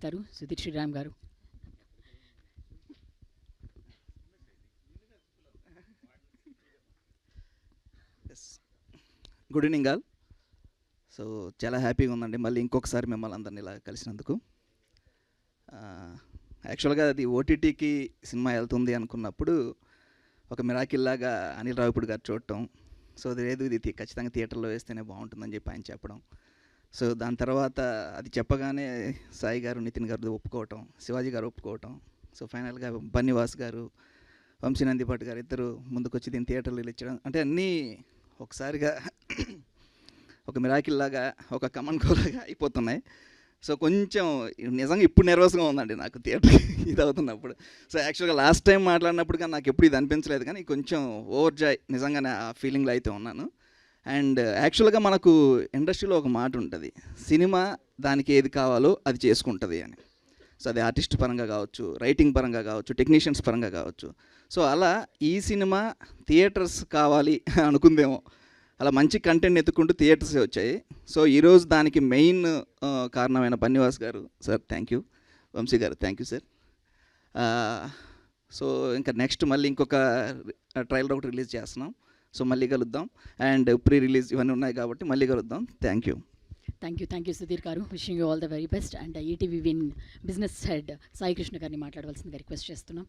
మాట్లాడతారు సుధీర్ శ్రీరామ్ గారు. Good evening all. So చాలా హ్యాపీగా ఉందండి మళ్ళీ ఇంకొకసారి మిమ్మల్ని అందరినీ ఇలా కలిసినందుకు. యాక్చువల్గా అది ఓటీటీకి సినిమా వెళ్తుంది అనుకున్నప్పుడు ఒక మిరాకిల్ లాగా అనిల్ రావిపూడి గారు చూడటం, సో అది లేదు ఇది ఖచ్చితంగా థియేటర్లో వేస్తేనే బాగుంటుందని చెప్పి ఆయన చెప్పడం. సో దాని తర్వాత అది చెప్పగానే సాయి గారు నితిన్ గారు ఒప్పుకోవటం, శివాజీ గారు ఒప్పుకోవటం, సో ఫైనల్గా బన్నీవాస్ గారు, వంశీనందిపాటి గారు ఇద్దరు ముందుకు వచ్చి దీన్ని థియేటర్లో ఇచ్చడం, అంటే అన్నీ ఒకసారిగా ఒక మిరాకిల్ లాగా ఒక కమన్ కోలాగా అయిపోతున్నాయి. సో కొంచెం నిజంగా ఇప్పుడు నర్వస్గా ఉందండి నాకు థియేటర్ ఇది అవుతున్నప్పుడు. సో యాక్చువల్గా లాస్ట్ టైం మాట్లాడినప్పుడు కానీ నాకు ఎప్పుడు ఇది అనిపించలేదు, కానీ కొంచెం ఓవర్ జాయ్ నిజంగానే ఆ ఫీలింగ్లో అయితే ఉన్నాను. అండ్ యాక్చువల్గా మనకు ఇండస్ట్రీలో ఒక మాట ఉంటుంది, సినిమా దానికి ఏది కావాలో అది చేసుకుంటుంది అని. సో అది ఆర్టిస్ట్ పరంగా కావచ్చు, రైటింగ్ పరంగా కావచ్చు, టెక్నీషియన్స్ పరంగా కావచ్చు. సో అలా ఈ సినిమా థియేటర్స్ కావాలి అనుకుందేమో, అలా మంచి కంటెంట్ ఎత్తుకుంటూ థియేటర్సే వచ్చాయి. సో ఈరోజు దానికి మెయిన్ కారణమైన బన్నీవాస్ గారు సార్ థ్యాంక్ యూ, వంశీ గారు థ్యాంక్ యూ సార్. సో ఇంకా నెక్స్ట్ మళ్ళీ ఇంకొక ట్రైలర్ ఒకటి రిలీజ్ చేస్తున్నాం, సో మళ్ళీ కలుద్దాం. అండ్ ప్రీ రిలీజ్ ఇవన్నీ ఉన్నాయి కాబట్టి మళ్ళీ కలుద్దాం. Thank you. Thank you Sudheer గారు. Wishing you all the very best. And ETV Win business head Sai Krishna గారిని మాట్లాడవలసిందిగా రిక్వెస్ట్ చేస్తున్నాం.